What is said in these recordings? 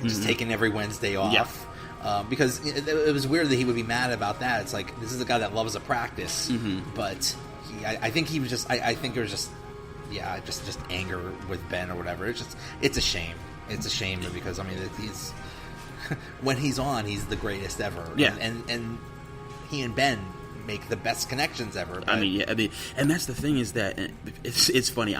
just taking every Wednesday off. Yeah. Because it was weird that he would be mad about that. It's like, this is a guy that loves a practice, but I think he was just. I think it was just, just anger with Ben or whatever. It's a shame. It's a shame because he's when he's on, he's the greatest ever. Yeah, and he and Ben make the best connections ever. But... and that's the thing is that it's funny.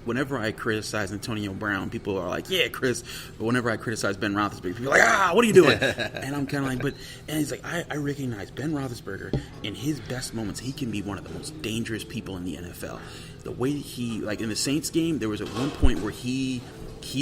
Whenever I criticize Antonio Brown, people are like, "Yeah, Chris." But whenever I criticize Ben Roethlisberger, people are like, "What are you doing?" And I'm kind of like, and he's like, I recognize Ben Roethlisberger in his best moments. He can be one of the most dangerous people in the NFL. The way he, like in the Saints game, there was at one point where he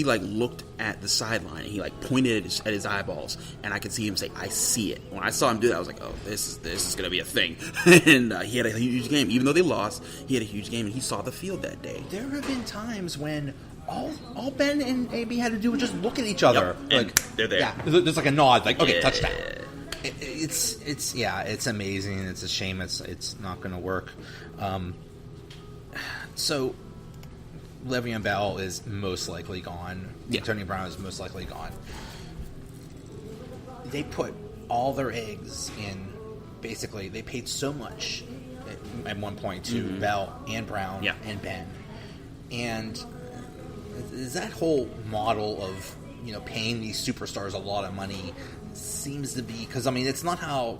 like looked at the sideline and he like pointed at his eyeballs, and I could see him say, "I see it." When I saw him do that, I was like, "Oh, this is gonna be a thing." And he had a huge game, even though they lost. He had a huge game, and he saw the field that day. There have been times when all Ben and AB had to do was just look at each other, like they're there. Yeah, there's like a nod, like okay, touchdown. It's amazing. It's a shame it's not gonna work. So. Le'Veon Bell is most likely gone. Yeah. Antonio Brown is most likely gone. They put all their eggs in. Basically, they paid so much at one point to Bell and Brown and Ben. And is that whole model of paying these superstars a lot of money seems to be, because it's not how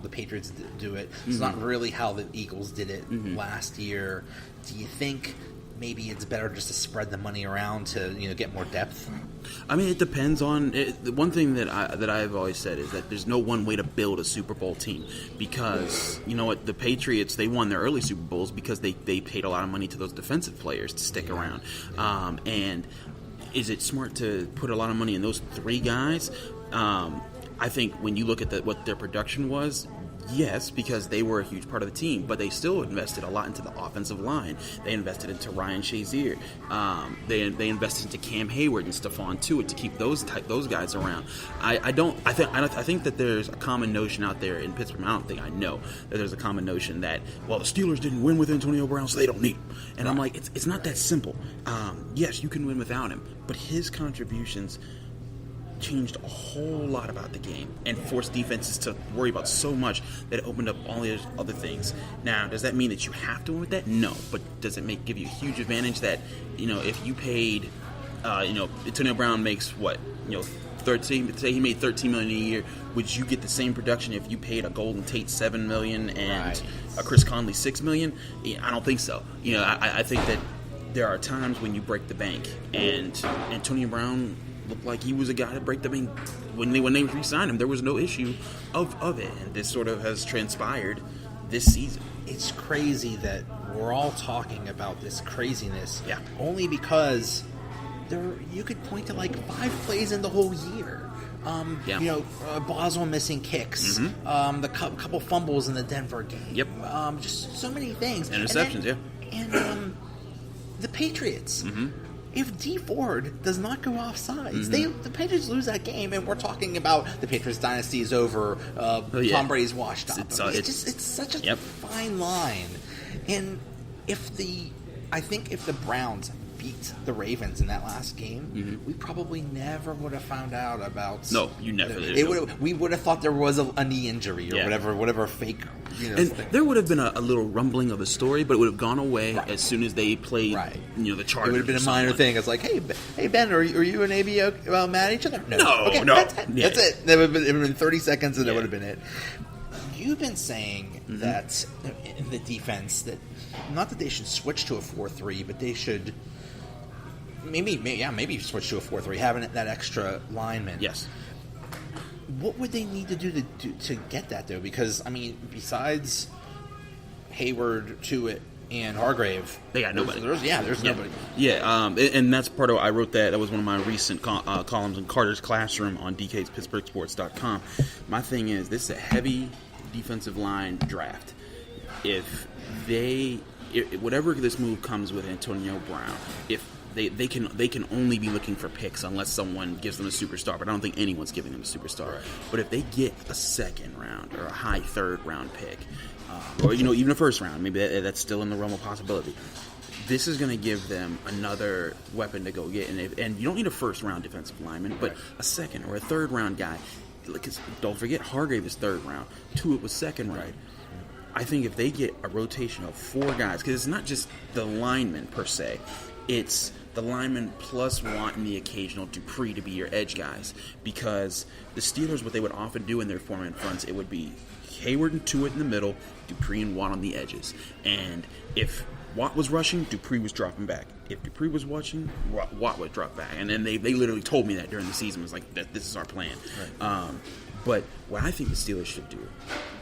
the Patriots do it. It's not really how the Eagles did it last year. Do you think? Maybe it's better just to spread the money around to get more depth. It depends on it. The one thing that I've always said is that there's no one way to build a Super Bowl team, because the Patriots, they won their early Super Bowls because they paid a lot of money to those defensive players to stick around. And is it smart to put a lot of money in those three guys? I think when you look at what their production was. Yes, because they were a huge part of the team, but they still invested a lot into the offensive line. They invested into Ryan Shazier. They invested into Cam Hayward and Stephon Tuitt to keep those guys around. I think that there's a common notion out there in Pittsburgh. I know that there's a common notion that the Steelers didn't win with Antonio Brown, so they don't need him. And I'm like, it's not that simple. Yes, you can win without him, but his contributions changed a whole lot about the game and forced defenses to worry about so much that it opened up all these other things. Now, does that mean that you have to win with that? No, but does it give you a huge advantage that if you paid Antonio Brown makes what 13, say he made $13 million a year, would you get the same production if you paid a Golden Tate $7 million and a Chris Conley $6 million? I don't think so. I think that there are times when you break the bank, and Antonio Brown looked like he was a guy to break the bank. When they re-signed him, there was no issue of it, and this sort of has transpired this season. It's crazy that we're all talking about this craziness, yeah, only because you could point to like 5 plays in the whole year. Boswell missing kicks, the couple fumbles in the Denver game. Yep. Just so many things. Interceptions, And the Patriots. If D Ford does not go offsides, the Patriots lose that game, and we're talking about the Patriots dynasty is over. Tom Brady's washed up. It's such a fine line, and if the Browns beat the Ravens in that last game, we probably never would have found out about. No, you never. We would have thought there was a knee injury or whatever fake. And there would have been a little rumbling of the story, but it would have gone away as soon as they played. The Chargers. It would have been a minor thing. It's like, hey Ben, are you and AB mad at each other? No. Okay, no. That's it. It would have been 30 seconds, and that would have been it. You've been saying that in the defense that not that they should switch to a 4-3, but they should. Maybe switch to a 4-3, having that extra lineman. Yes. What would they need to do to get that, though? Because, besides Hayward, Tuitt, and Hargrave, they got nobody. There's nobody. Yeah, and that's part of I wrote that. That was one of my recent columns in Carter's Classroom on DK's PittsburghSports.com. My thing is, this is a heavy defensive line draft. Whatever this move comes with Antonio Brown, if They can only be looking for picks unless someone gives them a superstar, but I don't think anyone's giving them a superstar. Right. But if they get a second round or a high third round pick, or even a first round, maybe that's still in the realm of possibility. this is going to give them another weapon to go get. And you don't need a first-round defensive lineman, but a second or a third-round guy. Because don't forget, Hargrave is third round. Tuitt was second round. Right. I think if they get a rotation of 4 guys, because it's not just the linemen per se, it's the linemen plus wanting the occasional Dupree to be your edge guys. Because the Steelers, what they would often do in their four-man fronts, it would be Hayward and Tuitt in the middle, Dupree and Watt on the edges. And if Watt was rushing, Dupree was dropping back. If Dupree was watching, Watt would drop back. And then they literally told me that during the season. It was like, this is our plan. Right. But what I think the Steelers should do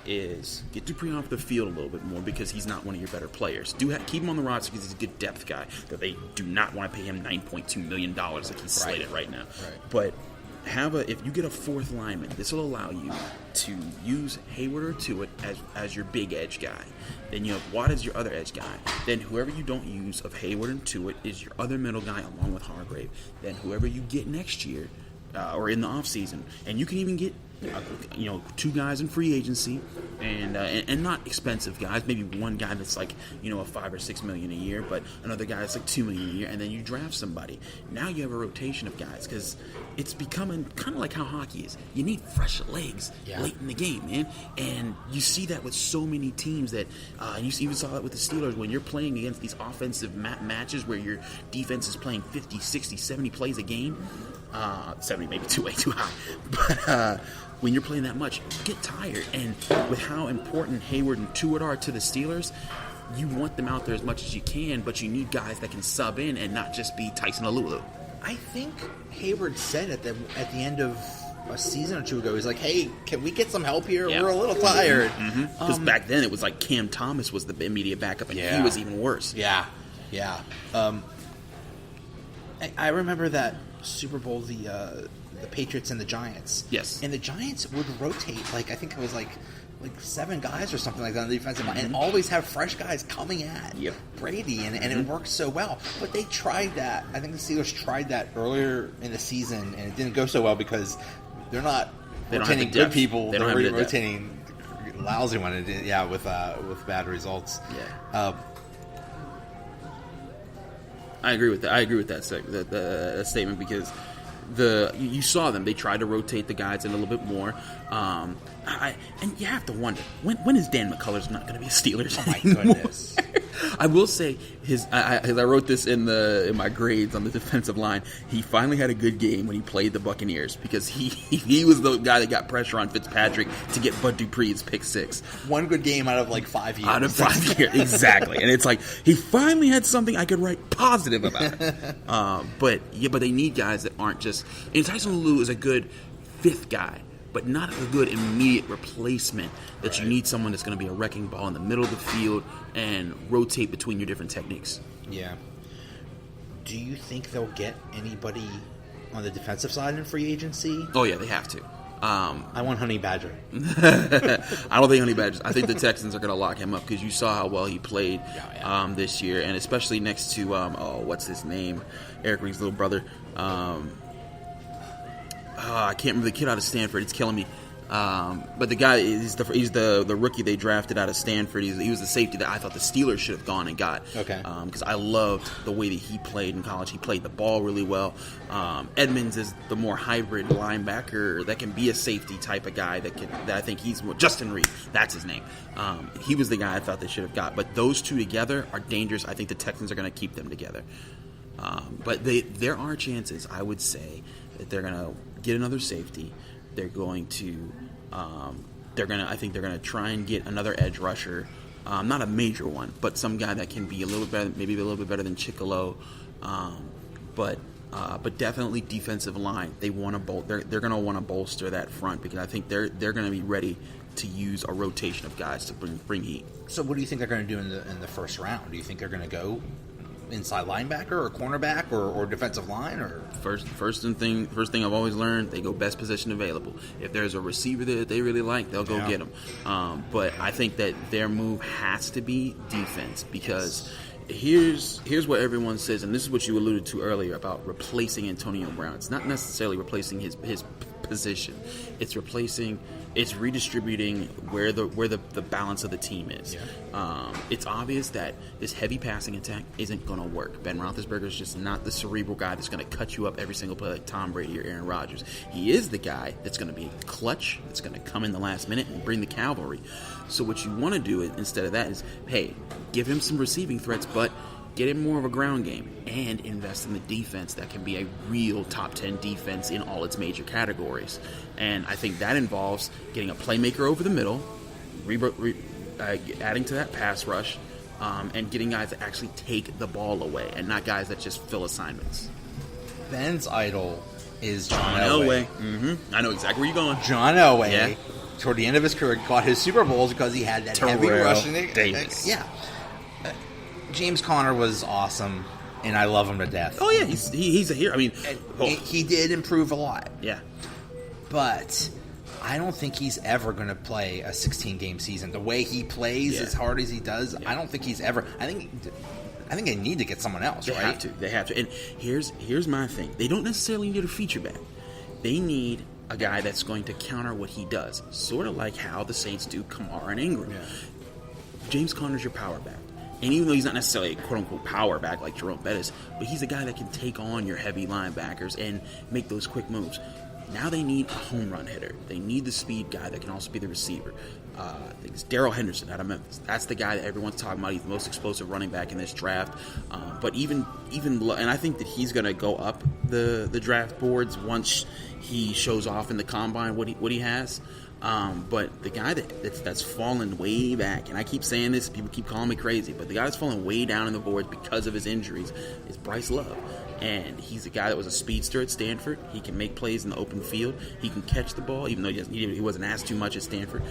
is get Dupree off the field a little bit more because he's not one of your better players. Keep him on the roster because he's a good depth guy. That they do not want to pay him $9.2 million like he's slated right now. Right. But if you get a 4th lineman, this will allow you to use Hayward or Tuitt as your big edge guy. Then you have Watt as your other edge guy. Then whoever you don't use of Hayward and Tuitt is your other middle guy along with Hargrave. Then whoever you get next year or in the offseason. And you can even get 2 guys in free agency and not expensive guys. Maybe one guy that's like, a $5 or $6 million a year, but another guy that's like $2 million a year, and then you draft somebody. Now you have a rotation of guys because it's becoming kind of like how hockey is. You need fresh legs late in the game, man. And you see that with so many teams that, and you even saw that with the Steelers when you're playing against these offensive matches where your defense is playing 50, 60, 70 plays a game. 70 maybe way too high. But when you're playing that much, you get tired. And with how important Hayward and Tuitt are to the Steelers, you want them out there as much as you can, but you need guys that can sub in and not just be Tyson Alulu. I think Hayward said at the end of a season or 2 ago, he's like, hey, can we get some help here? Yeah. We're a little tired. Because back then it was like Cam Thomas was the immediate backup, and he was even worse. Yeah. I remember that Super Bowl, the Patriots and the Giants. Yes. And the Giants would rotate, I think it was like 7 guys or something like that on the defensive line, and always have fresh guys coming at Brady, and it worked so well. But they tried that. I think the Steelers tried that earlier in the season, and it didn't go so well because they're not rotating good people. They're rotating lousy ones. With bad results. Yeah. I agree with that. I agree with that statement because you saw them. They tried to rotate the guys in a little bit more. And you have to wonder, when is Dan McCullers not going to be a Steelers? Oh, my goodness. I will say, I wrote this in my grades on the defensive line, he finally had a good game when he played the Buccaneers because he was the guy that got pressure on Fitzpatrick to get Bud Dupree's pick 6. One good game out of 5 years. Out of 5 years, exactly. And it's like, he finally had something I could write positive about. But they need guys that aren't just... And Tyson Alulu is a good 5th guy, but not a good immediate replacement that you need someone that's going to be a wrecking ball in the middle of the field and rotate between your different techniques. Yeah. Do you think they'll get anybody on the defensive side in free agency? Oh, yeah, they have to. I want Honey Badger. I don't think Honey Badger. I think the Texans are going to lock him up because you saw how well he played this year, and especially next to, what's his name? Eric Reed's little brother. I can't remember the kid out of Stanford. It's killing me. But the guy, he's the rookie they drafted out of Stanford. He was the safety that I thought the Steelers should have gone and got. Okay. Because I loved the way that he played in college. He played the ball really well. Edmonds is the more hybrid linebacker that can be a safety type of guy that I think he's more. Justin Reed, that's his name. He was the guy I thought they should have got. But those two together are dangerous. I think the Texans are going to keep them together. But there are chances, I would say, that they're going to get another safety. They're going to, I think they're going to try and get another edge rusher, not a major one, but some guy that can be a little better, maybe a little bit better than Chicolo, but definitely defensive line. They're going to want to bolster that front because I think they're going to be ready to use a rotation of guys to bring heat. So, what do you think they're going to do in the first round? Do you think they're going to go inside linebacker or cornerback or defensive line? Or first thing I've always learned, they go best position available. If there's a receiver that they really like, they'll go get him. But I think that their move has to be defense because here's what everyone says, and this is what you alluded to earlier about replacing Antonio Brown. It's not necessarily replacing his position. It's replacing. It's redistributing where the balance of the team is. Yeah. It's obvious that this heavy passing attack isn't going to work. Ben Roethlisberger is just not the cerebral guy that's going to cut you up every single play like Tom Brady or Aaron Rodgers. He is the guy that's going to be clutch, that's going to come in the last minute and bring the cavalry. So what you want to do instead of that is, hey, give him some receiving threats, but get him more of a ground game and invest in the defense that can be a real top 10 defense in all its major categories. And I think that involves getting a playmaker over the middle, adding to that pass rush, and getting guys that actually take the ball away and not guys that just fill assignments. Ben's idol is John Elway. Mm-hmm. I know exactly where you're going. John Elway, toward the end of his career, got his Super Bowls because he had that heavy rushing. Davis. Yeah. James Conner was awesome, and I love him to death. Oh, yeah, he's a hero. I mean, he did improve a lot. Yeah. But I don't think he's ever going to play a 16-game season. The way he plays as hard as he does, I don't think he's ever. I think they need to get someone else, right? They have to. And here's my thing. They don't necessarily need a feature back. They need a guy that's going to counter what he does, sort of like how the Saints do Kamara and Ingram. Yeah. James Conner's your power back. And even though he's not necessarily a quote-unquote power back like Jerome Bettis, but he's a guy that can take on your heavy linebackers and make those quick moves. Now they need a home run hitter. They need the speed guy that can also be the receiver. I think it's Darrell Henderson out of Memphis. That's the guy that everyone's talking about. He's the most explosive running back in this draft. But even and I think that he's going to go up the draft boards once he shows off in the combine what he has. But the guy that's fallen way back, and I keep saying this, people keep calling me crazy, but the guy that's fallen way down in the boards because of his injuries is Bryce Love. And he's a guy that was a speedster at Stanford. He can make plays in the open field. He can catch the ball, even though he wasn't asked too much at Stanford.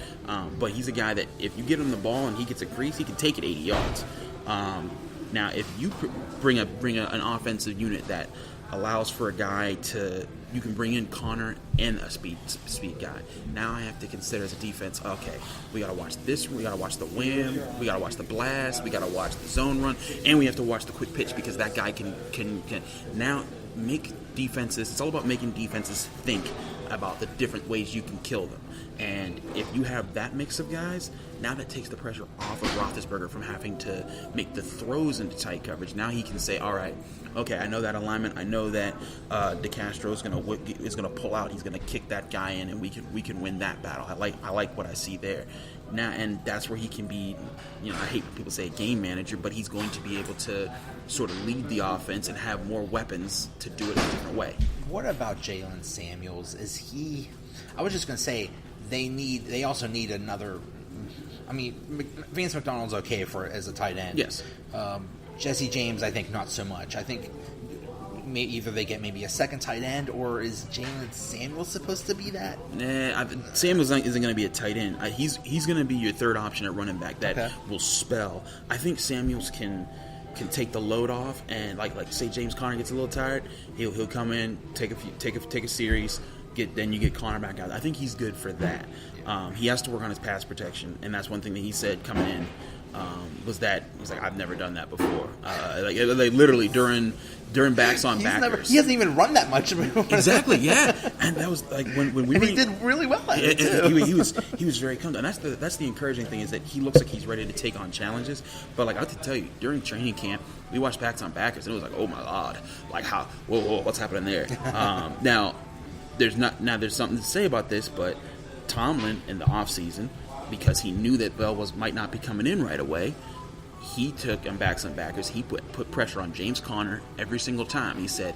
But he's a guy that if you get him the ball and he gets a crease, he can take it 80 yards. Now, if you bring an offensive unit that allows for a guy you can bring in Conner and a speed guy. Now I have to consider as a defense, okay, we got to watch this, we got to watch the wham, we got to watch the blast, we got to watch the zone run, and we have to watch the quick pitch because that guy can now make defenses. It's all about making defenses think about the different ways you can kill them. And if you have that mix of guys, now that takes the pressure off of Roethlisberger from having to make the throws into tight coverage. Now he can say, all right, okay, I know that alignment. I know that DeCastro is going to pull out. He's going to kick that guy in, and we can win that battle. I like what I see there. Now, and that's where he can be, I hate when people say game manager, but he's going to be able to sort of lead the offense and have more weapons to do it a different way. What about Jalen Samuels? I was just going to say they also need another. I mean, Vance McDonald's okay as a tight end. Yes. Jesse James, I think not so much. I think either they get maybe a second tight end, or is Jalen Samuels supposed to be that? Nah, Samuels isn't going to be a tight end. He's going to be your third option at running back that will spell. I think Samuels can take the load off, and like say James Conner gets a little tired, he'll come in, take a series. Then you get Conner back out. I think he's good for that. He has to work on his pass protection, and that's one thing that he said coming in was that he's like, I've never done that before. Like literally during backs on backers. He hasn't even run that much. Exactly, yeah. And that was like when we. And he did really well at it too. He was very comfortable, and that's the encouraging thing is that he looks like he's ready to take on challenges. But like I have to tell you, during training camp, we watched backs on backers, and it was like, oh my god, like how whoa what's happening there? Now. There's something to say about this, but Tomlin in the offseason, because he knew that Bell might not be coming in right away, he took him backs on backers. He put pressure on James Conner every single time. He said,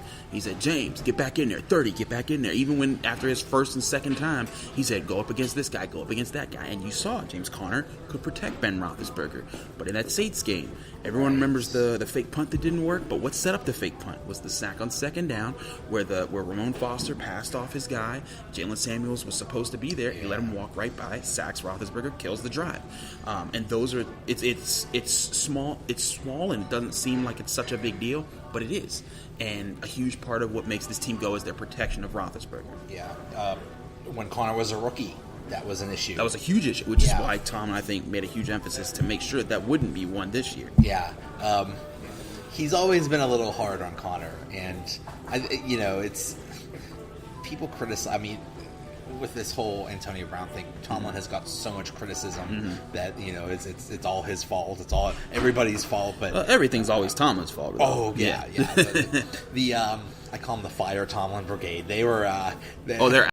James, get back in there. 30, get back in there. Even when after his first and second time, he said, go up against this guy, go up against that guy. And you saw James Conner could protect Ben Roethlisberger. But in that Saints game, everyone remembers the fake punt that didn't work. But what set up the fake punt was the sack on second down, where Ramon Foster passed off his guy. Jalen Samuels was supposed to be there. He let him walk right by, sacks Roethlisberger, kills the drive. And those are it's small and it doesn't seem like it's such a big deal, but it is. And a huge part of what makes this team go is their protection of Roethlisberger. Yeah. When Conner was a rookie, that was an issue. That was a huge issue, which is why Tom, I think, made a huge emphasis to make sure that wouldn't be one this year. Yeah. He's always been a little hard on Conner, and it's people criticize. I mean, with this whole Antonio Brown thing, Tomlin has got so much criticism that it's all his fault. It's all everybody's fault. But everything's always Tomlin's fault. Oh yeah. I call them the Fire Tomlin Brigade. They were. They're